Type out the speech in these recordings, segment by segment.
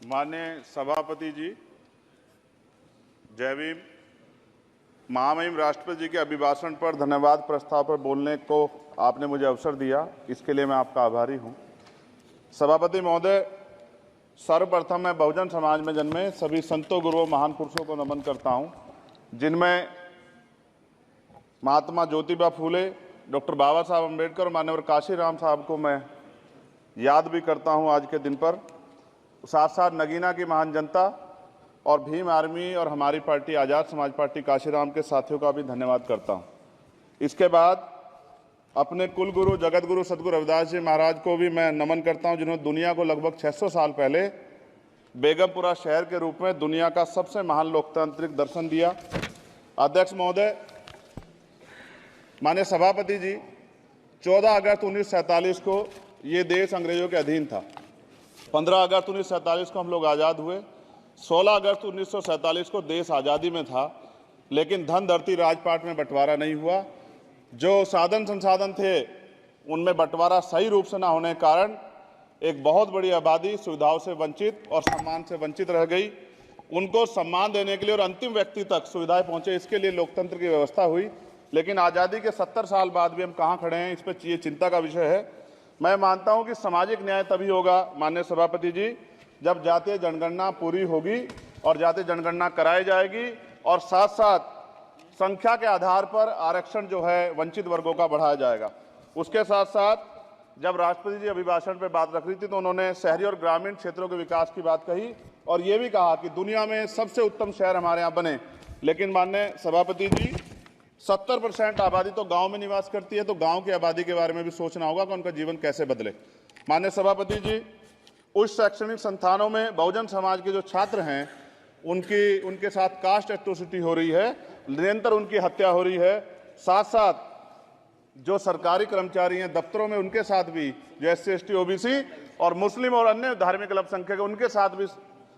माननीय सभापति जी, जय भीम। महामहिम राष्ट्रपति जी के अभिभाषण पर धन्यवाद प्रस्ताव पर बोलने को आपने मुझे अवसर दिया, इसके लिए मैं आपका आभारी हूं। सभापति महोदय, सर्वप्रथम मैं बहुजन समाज में जन्मे सभी संतों, गुरुओं, महान पुरुषों को नमन करता हूं, जिनमें महात्मा ज्योतिबा फूले, डॉक्टर बाबा साहब अम्बेडकर, मान्यवर काशीराम साहब को मैं याद भी करता हूं आज के दिन पर। साथ साथ नगीना की महान जनता और भीम आर्मी और हमारी पार्टी आज़ाद समाज पार्टी काशीराम के साथियों का भी धन्यवाद करता हूं। इसके बाद अपने कुल गुरु जगत गुरु सदगुरु रविदास जी महाराज को भी मैं नमन करता हूं, जिन्होंने दुनिया को लगभग 600 साल पहले बेगमपुरा शहर के रूप में दुनिया का सबसे महान लोकतांत्रिक दर्शन दिया। अध्यक्ष महोदय, माननीय सभापति जी, 14 अगस्त 1947 को ये देश अंग्रेजों के अधीन था। 15 अगस्त 1947 को हम लोग आज़ाद हुए। 16 अगस्त 1947 को देश आज़ादी में था, लेकिन धन धरती राजपाट में बंटवारा नहीं हुआ। जो साधन संसाधन थे उनमें बंटवारा सही रूप से न होने के कारण एक बहुत बड़ी आबादी सुविधाओं से वंचित और सम्मान से वंचित रह गई। उनको सम्मान देने के लिए और अंतिम व्यक्ति तक सुविधाएं पहुंचे, इसके लिए लोकतंत्र की व्यवस्था हुई। लेकिन आज़ादी के 70 साल बाद भी हम कहाँ खड़े हैं, इस पर ये चिंता का विषय है। मैं मानता हूं कि सामाजिक न्याय तभी होगा माननीय सभापति जी, जब जातीय जनगणना पूरी होगी और जातीय जनगणना कराई जाएगी और साथ साथ संख्या के आधार पर आरक्षण जो है वंचित वर्गों का बढ़ाया जाएगा। उसके साथ साथ जब राष्ट्रपति जी अभिभाषण पर बात रख रही थी तो उन्होंने शहरी और ग्रामीण क्षेत्रों के विकास की बात कही और ये भी कहा कि दुनिया में सबसे उत्तम शहर हमारे यहाँ बने। लेकिन माननीय सभापति जी, 70% आबादी तो गांव में निवास करती है, तो गांव की आबादी के बारे में भी सोचना होगा कि उनका जीवन कैसे बदले। माननीय सभापति जी, उच्च शैक्षणिक संस्थानों में बहुजन समाज के जो छात्र हैं उनके साथ कास्ट एट्रोसिटी हो रही है, निरंतर उनकी हत्या हो रही है। साथ साथ जो सरकारी कर्मचारी हैं दफ्तरों में, उनके साथ भी जो SC ST OBC और मुस्लिम और अन्य धार्मिक अल्पसंख्यक उनके साथ भी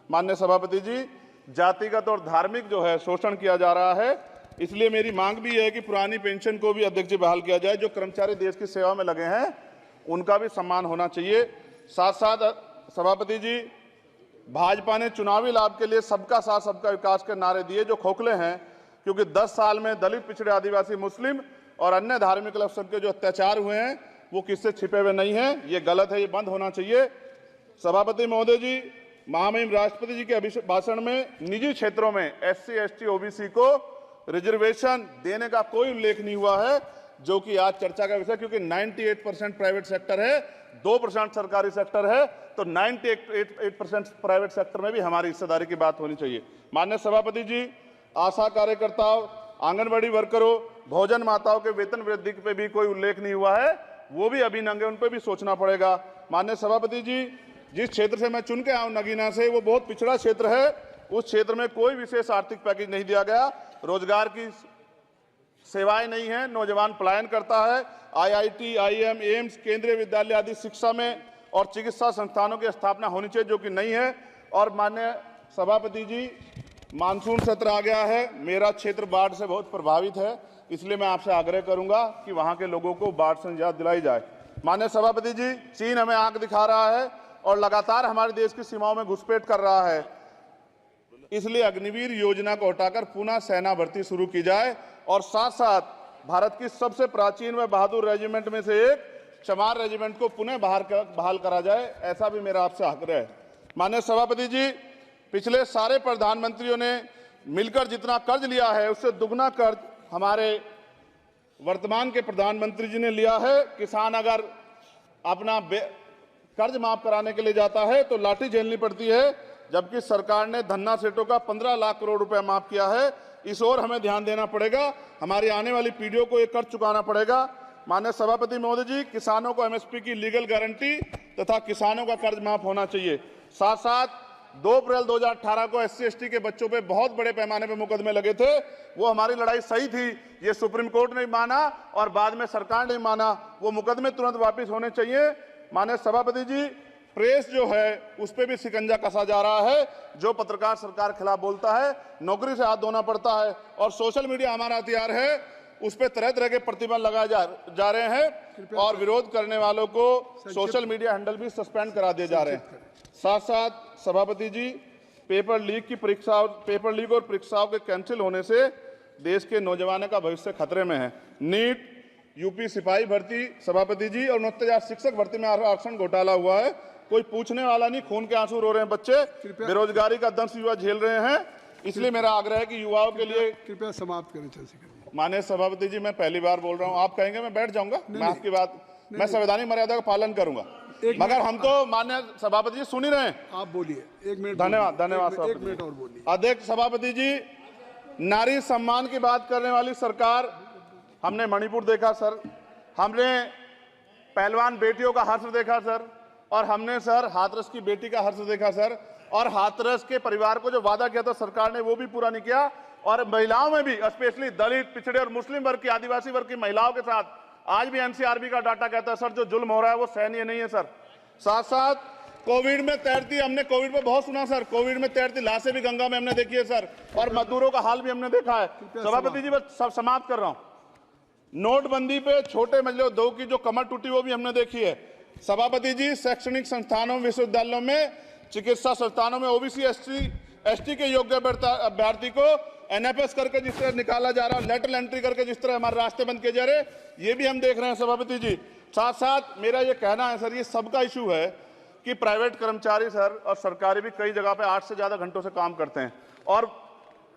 माननीय सभापति जी जातिगत और धार्मिक जो है शोषण किया जा रहा है। इसलिए मेरी मांग भी है कि पुरानी पेंशन को भी अध्यक्ष जी बहाल किया जाए। जो कर्मचारी देश की सेवा में लगे हैं उनका भी सम्मान होना चाहिए। साथ साथ सभापति जी, भाजपा ने चुनावी लाभ के लिए सबका साथ सबका विकास के नारे दिए जो खोखले हैं, क्योंकि 10 साल में दलित, पिछड़े, आदिवासी, मुस्लिम और अन्य धार्मिक अल्पसंख्यक जो अत्याचार हुए हैं वो किससे छिपे हुए नहीं हैं। ये गलत है, ये बंद होना चाहिए। सभापति महोदय जी, महामहिम राष्ट्रपति जी के अभिभाषण में निजी क्षेत्रों में SC ST OBC को रिजर्वेशन देने का कोई उल्लेख नहीं हुआ है, जो कि आज चर्चा का विषय, क्योंकि 98% प्राइवेट सेक्टर है, 2% सरकारी सेक्टर है, तो 98% प्राइवेट सेक्टर में भी हमारी हिस्सेदारी की बात होनी चाहिए। माननीय सभापति जी, आशा कार्यकर्ताओं, आंगनबाड़ी वर्करों, भोजन माताओं के वेतन वृद्धि पे भी कोई उल्लेख नहीं हुआ है, वो भी अभी नंगे, उन पर भी सोचना पड़ेगा। माननीय सभापति जी, जिस क्षेत्र से मैं चुन के आऊं नगीना से, वो बहुत पिछड़ा क्षेत्र है। उस क्षेत्र में कोई विशेष आर्थिक पैकेज नहीं दिया गया, रोजगार की सेवाएं नहीं है, नौजवान पलायन करता है। IIT, IIM, एम्स, केंद्रीय विद्यालय आदि शिक्षा में और चिकित्सा संस्थानों की स्थापना होनी चाहिए, जो कि नहीं है। और माननीय सभापति जी, मानसून सत्र आ गया है, मेरा क्षेत्र बाढ़ से बहुत प्रभावित है, इसलिए मैं आपसे आग्रह करूंगा कि वहां के लोगों को बाढ़ से निजात दिलाई जाए। माननीय सभापति जी, चीन हमें आंख दिखा रहा है और लगातार हमारे देश की सीमाओं में घुसपैठ कर रहा है, इसलिए अग्निवीर योजना को हटाकर पुनः सेना भर्ती शुरू की जाए और साथ साथ भारत की सबसे प्राचीन व बहादुर रेजिमेंट में से एक चमार रेजिमेंट को पुनः बहाल करा जाए, ऐसा भी मेरा आपसे आग्रह है। माननीय सभापति जी, पिछले सारे प्रधानमंत्रियों ने मिलकर जितना कर्ज लिया है उससे दुगना कर्ज हमारे वर्तमान के प्रधानमंत्री जी ने लिया है। किसान अगर अपना कर्ज माफ कराने के लिए जाता है तो लाठी झेलनी पड़ती है, जबकि सरकार ने धन्ना सेठों का 15 लाख करोड़ रुपया माफ किया है। इस ओर हमें ध्यान देना पड़ेगा, हमारी आने वाली पीढ़ियों को ये कर्ज चुकाना पड़ेगा। माननीय सभापति महोदय जी, किसानों को MSP की लीगल गारंटी तथा किसानों का कर्ज माफ होना चाहिए। साथ साथ 2 अप्रैल 2018 को SC ST के बच्चों पे बहुत बड़े पैमाने पे मुकदमे लगे थे, वो हमारी लड़ाई सही थी, ये सुप्रीम कोर्ट ने माना और बाद में सरकार ने माना, वो मुकदमे तुरंत वापिस होने चाहिए। माननीय सभापति जी, प्रेस जो है उस पर भी शिकंजा कसा जा रहा है। जो पत्रकार सरकार खिलाफ बोलता है, नौकरी से हाथ धोना पड़ता है और सोशल मीडिया हमारा हथियार है। उस पर तरह तरह के प्रतिबंध लगाए जा रहे हैं और विरोध करने वालों को सोशल मीडिया हैंडल भी सस्पेंड करा दिए जा रहे हैं। साथ साथ सभापति जी, पेपर लीक और परीक्षाओं के कैंसिल होने से देश के नौजवानों का भविष्य खतरे में है। नीट, यूपी सिपाही भर्ती सभापति जी और 69,000 शिक्षक भर्ती में आरक्षण घोटाला हुआ है, कोई पूछने वाला नहीं, खून के आंसू रो रहे हैं बच्चे, बेरोजगारी का दंश युवा झेल रहे हैं। इसलिए मेरा आग्रह है कि युवाओं के लिए कृपया समाप्त करें चंद्रशेखर जी। माननीय सभापति जी, मैं पहली बार बोल रहा हूं, आप कहेंगे मैं बैठ जाऊंगा, मैं आपकी बात, मैं संवैधानिक मर्यादा का पालन करूंगा, मगर हम तो माननीय सभापति जी सुन ही रहे हैं। आप बोलिए, 1 मिनट। धन्यवाद। 1 मिनट और बोलिए। अध्यक्ष सभापति जी, नारी सम्मान की बात करने वाली सरकार, हमने मणिपुर देखा सर, हमने पहलवान बेटियों का हर्ष देखा सर, और हमने सर हाथरस की बेटी का हर्ष देखा सर, और हाथरस के परिवार को जो वादा किया था सरकार ने वो भी पूरा नहीं किया। और महिलाओं में भी, स्पेशली दलित, पिछड़े और मुस्लिम वर्ग की, आदिवासी वर्ग की महिलाओं के साथ आज भी एनसीआरबी का डाटा कहता है सर जो जुल्म हो रहा है वो सहनीय नहीं है सर। साथ साथ कोविड में तैरती, हमने कोविड में बहुत सुना सर, कोविड में तैरती लाशें भी गंगा में हमने देखी है सर, और मजदूरों का हाल भी हमने देखा है। सभापति जी, बस सब समाप्त कर रहा हूं। नोटबंदी पे छोटे मजले उद्योग की जो कमर टूटी वो भी हमने देखी है। सभापति जी, शैक्षणिक संस्थानों, विश्वविद्यालयों में, चिकित्सा संस्थानों में ओबीसी एसटी के योग्य अभ्यर्थी को एनएफएस करके जिस तरह निकाला जा रहा है, लेटरल एंट्री करके जिस तरह हमारे रास्ते बंद किए जा रहे, ये भी हम देख रहे हैं सभापति जी। साथ साथ मेरा ये कहना है सर, ये सबका इशू है कि प्राइवेट कर्मचारी सर और सरकारी भी कई जगह पे 8 से ज्यादा घंटों से काम करते हैं, और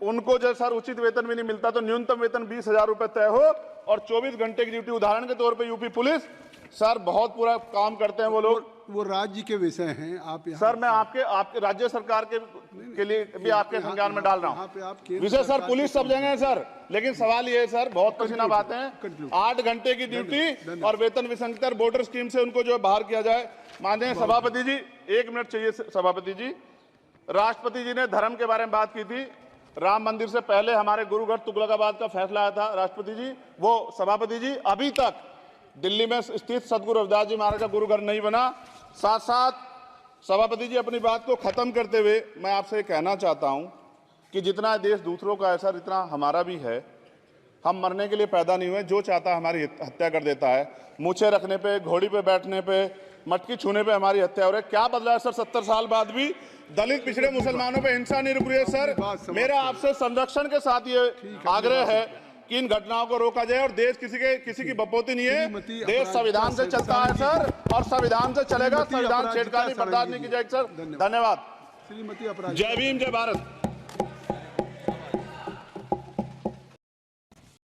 उनको जो सर उचित वेतन भी नहीं मिलता, तो न्यूनतम वेतन 20,000 रुपए तय हो और 24 घंटे की ड्यूटी। उदाहरण के तौर पे यूपी पुलिस सर बहुत पूरा काम करते हैं वो लोग, वो राज्य के विषय हैं। आप सर मैं आपके राज्य सरकार के लिए भी आपके संज्ञान में डाल रहा हूँ विषय सर, पुलिस सब जगह है सर, लेकिन सवाल ये है सर, बहुत पसीना बातें हैं, 8 घंटे की ड्यूटी और वेतन विसंगति, बॉर्डर स्कीम से उनको जो बाहर किया जाए। माननीय सभापति जी, 1 मिनट चाहिए सभापति जी। राष्ट्रपति जी ने धर्म के बारे में बात की थी, राम मंदिर से पहले हमारे गुरुघर तुगलकाबाद का फैसला आया था राष्ट्रपति जी, वो सभापति जी अभी तक दिल्ली में स्थित सदगुरु रविदास जी महाराज का गुरुघर नहीं बना। साथ साथ सभापति जी, अपनी बात को खत्म करते हुए मैं आपसे कहना चाहता हूं कि जितना देश दूसरों का है सर, इतना हमारा भी है। हम मरने के लिए पैदा नहीं हुए, जो चाहता है हमारी हत्या कर देता है। मूछें रखने पे, घोड़ी पे बैठने पे, मटकी छूने पे हमारी हत्या हो रही है। क्या बदला है सर 70 साल बाद भी? दलित, पिछड़े, मुसलमानों पे हिंसा नहीं रुक रही है सर। मेरा आपसे संरक्षण के साथ ये आग्रह है कि इन घटनाओं को रोका जाए, और देश किसी की बपोती नहीं है, देश संविधान से चलता है सर, और संविधान से चलेगा, संविधान छेड़खानी बर्दाश्त नहीं की जाएगी सर। धन्यवाद। श्रीमती अपराध। जय भीम, जय भारत।